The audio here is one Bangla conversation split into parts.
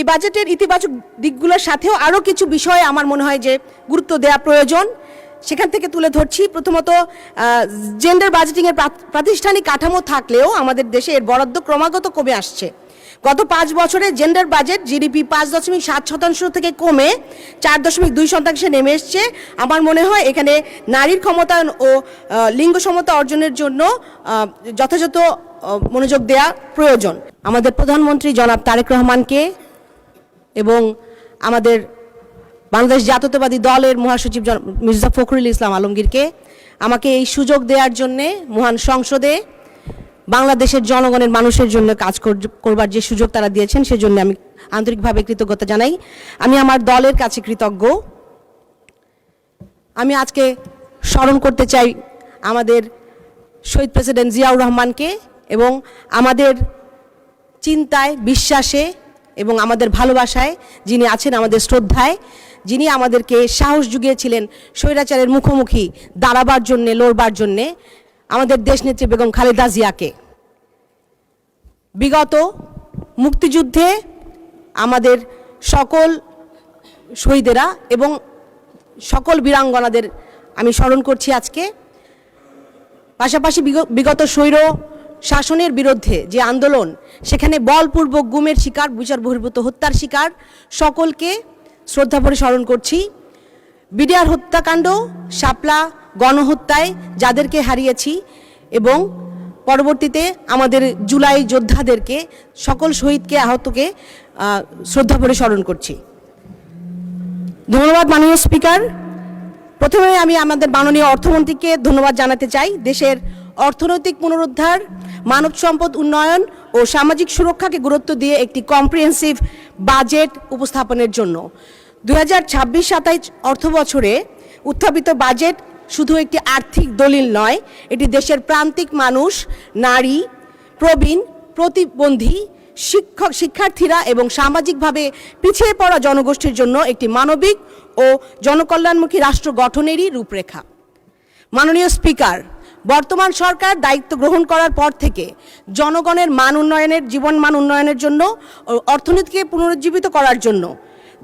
এই বাজেটের ইতিবাচক দিকগুলোর সাথেও আরও কিছু বিষয় আমার মনে হয় যে গুরুত্ব দেওয়া প্রয়োজন। সেখান থেকে তুলে ধরছি। প্রথমত, জেন্ডার বাজেটিংয়ের প্রাতিষ্ঠানিক কাঠামো থাকলেও আমাদের দেশে এর বরাদ্দ ক্রমাগত কমে আসছে। গত 5 বছরে জেন্ডার বাজেট জিডিপি 5.7% থেকে কমে 4.2% নেমে এসছে। আমার মনে হয় এখানে নারীর ক্ষমতায়ন ও লিঙ্গ সমতা অর্জনের জন্য যথাযথ মনোযোগ দেওয়া প্রয়োজন। আমাদের প্রধানমন্ত্রী জনাব তারেক রহমানকে এবং আমাদের বাংলাদেশ জাতীয়তাবাদী দলের মহাসচিব মির্জা ফখরুল ইসলাম আলমগীরকে আমাকে এই সুযোগ দেওয়ার জন্যে মহান সংসদে বাংলাদেশের জনগণের মানুষের জন্য কাজ করবার যে সুযোগ তারা দিয়েছেন সেজন্য আমি আন্তরিকভাবে কৃতজ্ঞতা জানাই। আমি আমার দলের কাছে কৃতজ্ঞ। আমি আজকে স্মরণ করতে চাই আমাদের শহীদ প্রেসিডেন্ট জিয়াউর রহমানকে এবং আমাদের চিন্তায়, বিশ্বাসে এবং আমাদের ভালোবাসায় যিনি আছেন, আমাদের শ্রদ্ধায়, যিনি আমাদেরকে সাহস জুগিয়েছিলেন স্বৈরাচারের মুখোমুখি দাঁড়াবার জন্যে, লড়বার জন্যে, আমাদের দেশনেত্রী বেগম খালেদা জিয়াকে। বিগত মুক্তিযুদ্ধে আমাদের সকল শহীদেরা এবং সকল বীরাঙ্গনাদের আমি স্মরণ করছি আজকে। পাশাপাশি বিগত স্বৈর শাসনের বিরুদ্ধে যে আন্দোলন, সেখানে বলপূর্বক গুমের শিকার, বিচার বহির্ভূত হত্যার শিকার সকলকে শ্রদ্ধাভরে স্মরণ করছি। বিডিআর হত্যাকাণ্ড, শাপলা গণহত্যায় যাদেরকে হারিয়েছি এবং পরবর্তীতে আমাদের জুলাই যোদ্ধাদেরকে, সকল শহীদকে, আহতকে শ্রদ্ধাভরে স্মরণ করছি। ধন্যবাদ মাননীয় স্পিকার। প্রথমে আমি আমাদের মাননীয় অর্থমন্ত্রীকে ধন্যবাদ জানাতে চাই দেশের অর্থনৈতিক পুনরুদ্ধার, মানব সম্পদ উন্নয়ন ও সামাজিক সুরক্ষাকে গুরুত্ব দিয়ে একটি কম্প্রিহেন্সিভ বাজেট উপস্থাপনের জন্য। 2026-27 অর্থ বছরে উত্থাপিত বাজেট শুধু একটি আর্থিক দলিল নয়, এটি দেশের প্রান্তিক মানুষ, নারী, প্রবীণ, প্রতিবন্ধী, শিক্ষার্থীরা এবং সামাজিকভাবে পিছিয়ে পড়া জনগোষ্ঠীর জন্য একটি মানবিক ও জনকল্যাণমুখী রাষ্ট্র গঠনেরই রূপরেখা। মাননীয় স্পিকার, বর্তমান সরকার দায়িত্ব গ্রহণ করার পর থেকে জনগণের মান উন্নয়নের, জীবন মান উন্নয়নের জন্য ও অর্থনীতিকে পুনরুজ্জীবিত করার জন্য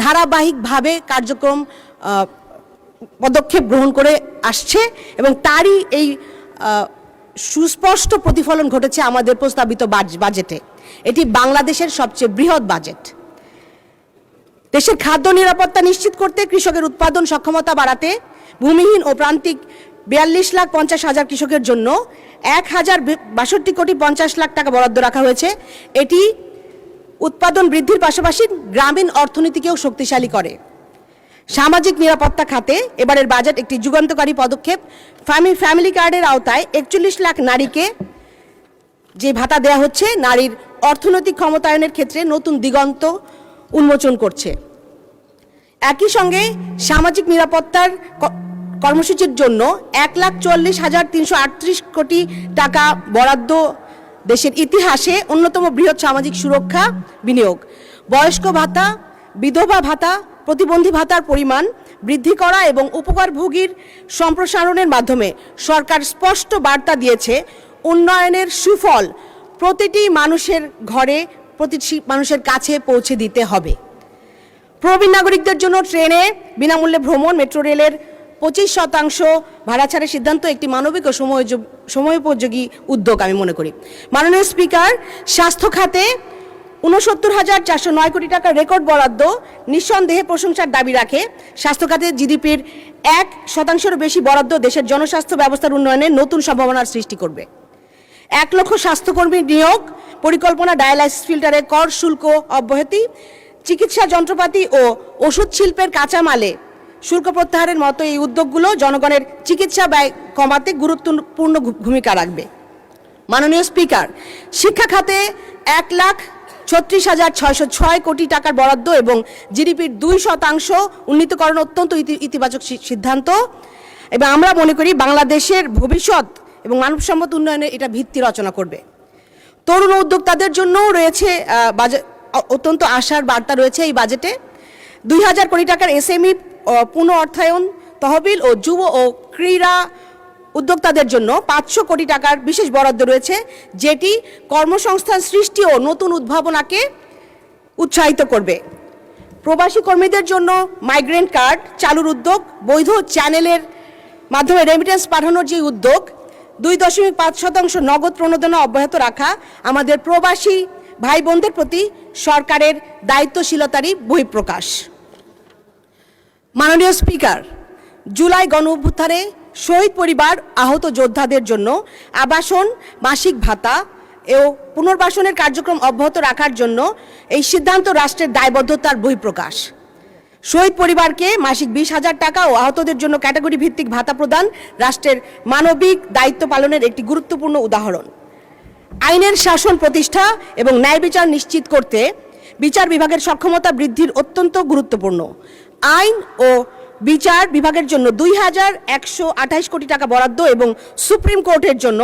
ধারাবাহিকভাবে কার্যক্রম পদক্ষেপ গ্রহণ করে আসছে এবং তারই এই সুস্পষ্ট প্রতিফলন ঘটেছে আমাদের প্রস্তাবিত বাজেটে। এটি বাংলাদেশের সবচেয়ে বৃহৎ বাজেট। দেশের খাদ্য নিরাপত্তা নিশ্চিত করতে, কৃষকের উৎপাদন সক্ষমতা বাড়াতে, ভূমিহীন ও প্রান্তিক 42,50,000 কৃষকের জন্য 1,062,50,00,000 টাকা বরাদ্দ রাখা হয়েছে। এটি উৎপাদন বৃদ্ধির পাশাপাশি গ্রামীণ অর্থনীতিকেও শক্তিশালী করে। সামাজিক নিরাপত্তা খাতে এবারের বাজেট একটি যুগান্তকারী পদক্ষেপ। ফ্যামিলি কার্ডের আওতায় 41 লাখ নারীকে যে ভাতা দেওয়া হচ্ছে, নারীর অর্থনৈতিক ক্ষমতায়নের ক্ষেত্রে নতুন দিগন্ত উন্মোচন করছে। একই সঙ্গে সামাজিক নিরাপত্তার কর্মসূচির জন্য 1,40,338 কোটি টাকা বরাদ্দ দেশের ইতিহাসে অন্যতম বৃহৎ সামাজিক সুরক্ষা বিনিয়োগ। বয়স্ক ভাতা, বিধবা ভাতা, প্রতিবন্ধী ভাতার পরিমাণ বৃদ্ধি করা এবং উপকারভোগীর সম্প্রসারণের মাধ্যমে সরকার স্পষ্ট বার্তা দিয়েছে উন্নয়নের সুফল প্রতিটি মানুষের ঘরে, প্রতিটি মানুষের কাছে পৌঁছে দিতে হবে। প্রবীণ নাগরিকদের জন্য ট্রেনে বিনামূল্যে ভ্রমণ, মেট্রো রেলের 25% ভাড়া ছাড়ের সিদ্ধান্ত একটি মানবিক ও সময়োপযোগী উদ্যোগ আমি মনে করি। মাননীয় স্পিকার, স্বাস্থ্য খাতে 69,409 কোটি টাকার রেকর্ড বরাদ্দ নিঃসন্দেহে প্রশংসার দাবি রাখে। স্বাস্থ্য খাতে জিডিপির 1% বেশি বরাদ্দ দেশের জনস্বাস্থ্য ব্যবস্থার উন্নয়নে নতুন সম্ভাবনার সৃষ্টি করবে। 1 লক্ষ স্বাস্থ্যকর্মী নিয়োগ পরিকল্পনা, ডায়ালাইসিস ফিল্টারে কর শুল্ক অব্যাহতি, চিকিৎসা যন্ত্রপাতি ও ওষুধ শিল্পের কাঁচামালে শুল্ক প্রত্যাহারের মতো এই উদ্যোগগুলো জনগণের চিকিৎসা ব্যয় কমাতে গুরুত্বপূর্ণ ভূমিকা রাখবে। মাননীয় স্পিকার, শিক্ষা খাতে 1,36,606 কোটি টাকার বরাদ্দ এবং জিডিপির 2% উন্নীতকরণ অত্যন্ত ইতিবাচক সিদ্ধান্ত এবং আমরা মনে করি বাংলাদেশের ভবিষ্যৎ এবং মানব সম্পদ উন্নয়নে এটা ভিত্তি রচনা করবে। তরুণ উদ্যোক্তাদের জন্যও রয়েছে অত্যন্ত আশার বার্তা রয়েছে এই বাজেটে। 2,000 কোটি টাকার এসএমই পুনঃ অর্থায়ন তহবিল ও যুব ও ক্রীড়া উদ্যোক্তাদের জন্য 500 কোটি টাকার বিশেষ বরাদ্দ রয়েছে, যেটি কর্মসংস্থান সৃষ্টি ও নতুন উদ্ভাবনাকে উৎসাহিত করবে। প্রবাসী কর্মীদের জন্য মাইগ্রেন্ট কার্ড চালুর উদ্যোগ, বৈধ চ্যানেলের মাধ্যমে রেমিটেন্স পাঠানোর যে উদ্যোগ, 2.5% নগদ প্রণোদনা অব্যাহত রাখা আমাদের প্রবাসী ভাই বোনদের প্রতি সরকারের দায়িত্বশীলতারই বহিঃপ্রকাশ। মাননীয় স্পিকার, জুলাই গণঅভ্যুত্থানে শহীদ পরিবার, আহত যোদ্ধাদের জন্য আবাসন, মাসিক ভাতা ও পুনর্বাসনের কার্যক্রম অব্যাহত রাখার জন্য এই সিদ্ধান্ত রাষ্ট্রের দায়বদ্ধতার বহিঃপ্রকাশ। শহীদ পরিবারকে মাসিক 20,000 টাকা ও আহতদের জন্য ক্যাটাগরি ভিত্তিক ভাতা প্রদান রাষ্ট্রের মানবিক দায়িত্ব পালনের একটি গুরুত্বপূর্ণ উদাহরণ। আইনের শাসন প্রতিষ্ঠা এবং ন্যায় বিচার নিশ্চিত করতে বিচার বিভাগের সক্ষমতা বৃদ্ধির অত্যন্ত গুরুত্বপূর্ণ। আইন ও বিচার বিভাগের জন্য 2,128 কোটি টাকা বরাদ্দ এবং সুপ্রিম কোর্টের জন্য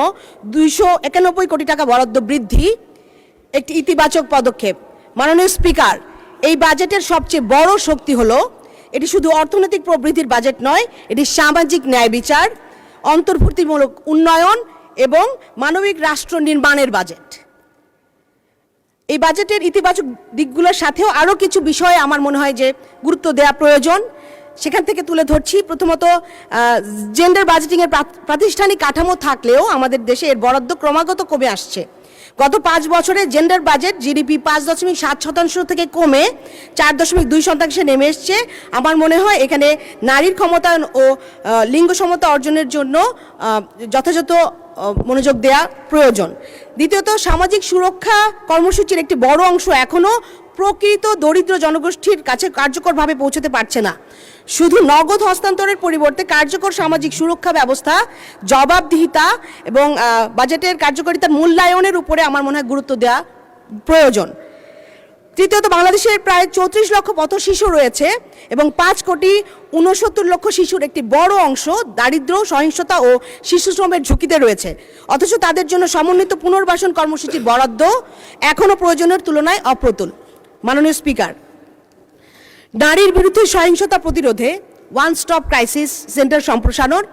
291 কোটি টাকা বরাদ্দ বৃদ্ধি একটি ইতিবাচক পদক্ষেপ। মাননীয় স্পিকার, এই বাজেটের সবচেয়ে বড় শক্তি হলো এটি শুধু অর্থনৈতিক প্রবৃদ্ধির বাজেট নয়, এটি সামাজিক ন্যায় বিচার, অন্তর্ভুক্তিমূলক উন্নয়ন এবং মানবিক রাষ্ট্র নির্মাণের বাজেট। এই বাজেটের ইতিবাচক দিকগুলোর সাথেও আরও কিছু বিষয়ে আমার মনে হয় যে গুরুত্ব দেওয়া প্রয়োজন, সেখান থেকে তুলে ধরছি। প্রথমত, জেন্ডার বাজেটিংয়ের প্রাতিষ্ঠানিক কাঠামো থাকলেও আমাদের দেশে এর বরাদ্দ ক্রমাগত কমে আসছে। গত 5 বছরে জেন্ডার বাজেট জিডিপি 5.7% থেকে কমে 4.2% নেমে এসছে। আমার মনে হয় এখানে নারীর ক্ষমতায়ন ও লিঙ্গ সমতা অর্জনের জন্য যথাযথ মনোযোগ দেওয়া প্রয়োজন। দ্বিতীয়ত, সামাজিক সুরক্ষা কর্মসূচির একটি বড় অংশ এখনও প্রকৃত দরিদ্র জনগোষ্ঠীর কাছে কার্যকরভাবে পৌঁছতে পারছে না। শুধু নগদ হস্তান্তরের পরিবর্তে কার্যকর সামাজিক সুরক্ষা ব্যবস্থা, জবাবদিহিতা এবং বাজেটের কার্যকারিতার মূল্যায়নের উপরে আমার মনে হয় গুরুত্ব দেওয়া প্রয়োজন। তৃতীয়ত, বাংলাদেশের প্রায় 34 লক্ষ পথ শিশু রয়েছে এবং 5,69,00,000 শিশুর একটি বড় অংশ দারিদ্র্য, সহিংসতা ও শিশু শ্রমের ঝুঁকিতে রয়েছে। অথচ তাদের জন্য সমন্বিত পুনর্বাসন কর্মসূচির বরাদ্দ এখনও প্রয়োজনের তুলনায় অপ্রতুল। মাননীয় স্পিকার, নারীর বিরুদ্ধে সহিংসতা প্রতিরোধে ওয়ান স্টপ ক্রাইসিস সেন্টার সম্প্রসারণ,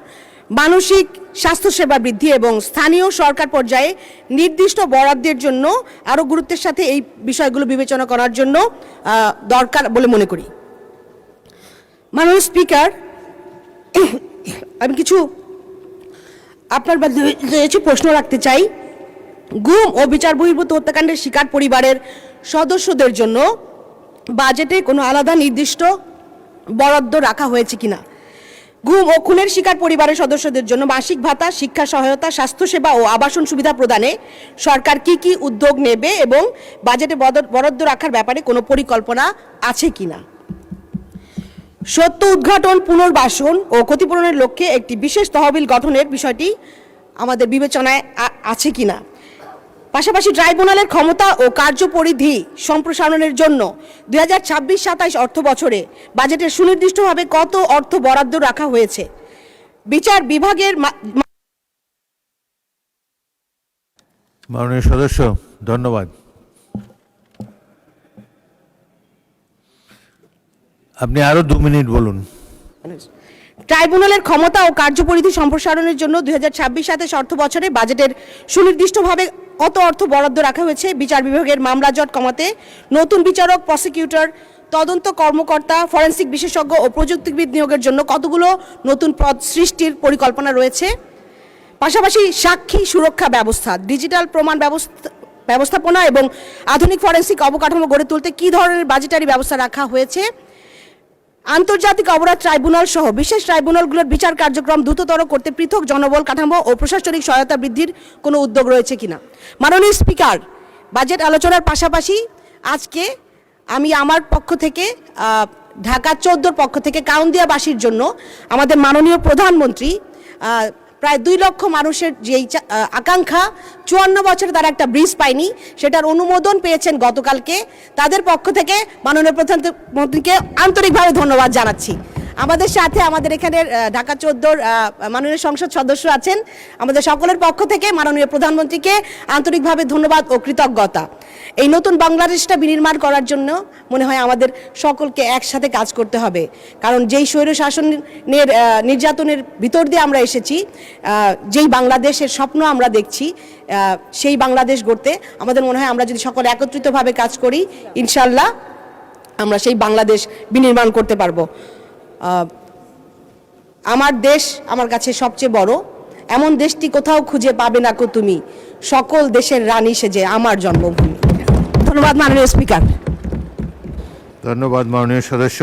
মানসিক স্বাস্থ্যসেবা বৃদ্ধি এবং স্থানীয় সরকার পর্যায়ে নির্দিষ্ট বরাদ্দের জন্য আরও গুরুত্বের সাথে এই বিষয়গুলো বিবেচনা করার জন্য দরকার বলে মনে করি। মাননীয় স্পিকার, আমি কিছু আপনার কিছু প্রশ্ন রাখতে চাই। গুম ও বিচার বহির্ভূত হত্যাকাণ্ডের শিকার পরিবারের সদস্যদের জন্য বাজেটে কোনো আলাদা নির্দিষ্ট বরাদ্দ রাখা হয়েছে কিনা? গুম ও খুনের শিকার পরিবারের সদস্যদের জন্য মাসিক ভাতা, শিক্ষা সহায়তা, স্বাস্থ্যসেবা ও আবাসন সুবিধা প্রদানে সরকার কি কি উদ্যোগ নেবে এবং বাজেটে বরাদ্দ রাখার ব্যাপারে কোনো পরিকল্পনা আছে কিনা? সত্য উদ্ঘাটন, পুনর্বাসন ও ক্ষতিপূরণের লক্ষ্যে একটি বিশেষ তহবিল গঠনের বিষয়টি আমাদের বিবেচনায় আছে কিনা? পাশাপাশি ট্রাইব্যুনালের ক্ষমতা ও কার্যপরিধি সম্প্রসারণের জন্য 2026-27 অর্থ বছরে বাজেটের সুনির্দিষ্টভাবে কত অর্থ বরাদ্দ রাখা হয়েছে? বিচার বিভাগের মাননীয় সদস্য, ধন্যবাদ। আপনি আরো 2 মিনিট বলুন। ট্রাইব্যুনালের ক্ষমতা ও কার্যপরিধি সম্প্রসারণের জন্য 2026-27 অর্থ বছরে বাজেটের সুনির্দিষ্টভাবে কত অর্থ বরাদ্দ রাখা হয়েছে? বিচার বিভাগের মামলা জট কমাতে নতুন বিচারক, প্রসিকিউটর, তদন্ত কর্মকর্তা, ফরেনসিক বিশেষজ্ঞ ও প্রযুক্তিবিদ নিয়োগের জন্য কতগুলো নতুন পদ সৃষ্টির পরিকল্পনা রয়েছে? পাশাপাশি সাক্ষী সুরক্ষা ব্যবস্থা, ডিজিটাল প্রমাণ ব্যবস্থাপনা এবং আধুনিক ফরেনসিক অবকাঠামো গড়ে তুলতে কী ধরনের বাজেটারি ব্যবস্থা রাখা হয়েছে? আন্তর্জাতিক অপরাধ ট্রাইব্যুনাল সহ বিশেষ ট্রাইব্যুনালগুলোর বিচার কার্যক্রম দ্রুততর করতে পৃথক জনবল কাঠামো ও প্রশাসনিক সহায়তা বৃদ্ধির কোনো উদ্যোগ রয়েছে কিনা? মাননীয় স্পিকার, বাজেট আলোচনার পাশাপাশি আজকে আমি আমার পক্ষ থেকে ঢাকা 14 পক্ষ থেকে কাউন্দিয়াবাসীর জন্য আমাদের মাননীয় প্রধানমন্ত্রী প্রায় 2 লক্ষ মানুষের যেই আকাঙ্ক্ষা 54 বছরে তারা একটা ব্রিজ পায়নি, সেটার অনুমোদন পেয়েছেন গতকালকে। তাদের পক্ষ থেকে মাননীয় প্রধানমন্ত্রীকে আন্তরিকভাবে ধন্যবাদ জানাচ্ছি। আমাদের সাথে আমাদের এখানের ঢাকা 14 মাননীয় সংসদ সদস্য আছেন। আমাদের সকলের পক্ষ থেকে মাননীয় প্রধানমন্ত্রীকে আন্তরিকভাবে ধন্যবাদ ও কৃতজ্ঞতা। এই নতুন বাংলাদেশটা বিনির্মাণ করার জন্য মনে হয় আমাদের সকলকে একসাথে কাজ করতে হবে, কারণ যেই স্বৈর শাসনের নির্যাতনের ভিতর দিয়ে আমরা এসেছি, যেই বাংলাদেশের স্বপ্ন আমরা দেখছি, সেই বাংলাদেশ গড়তে আমাদের মনে হয় আমরা যদি সকলে একত্রিতভাবে কাজ করি, ইনশাল্লাহ আমরা সেই বাংলাদেশ বিনির্মাণ করতে পারবো। আমার দেশ আমার কাছে সবচেয়ে বড়, এমন দেশটি কোথাও খুঁজে পাবে না কো তুমি, সকল দেশের রানী সেজে আমার জন্মভূমি। ধন্যবাদ মাননীয় স্পিকার। ধন্যবাদ মাননীয় সদস্য।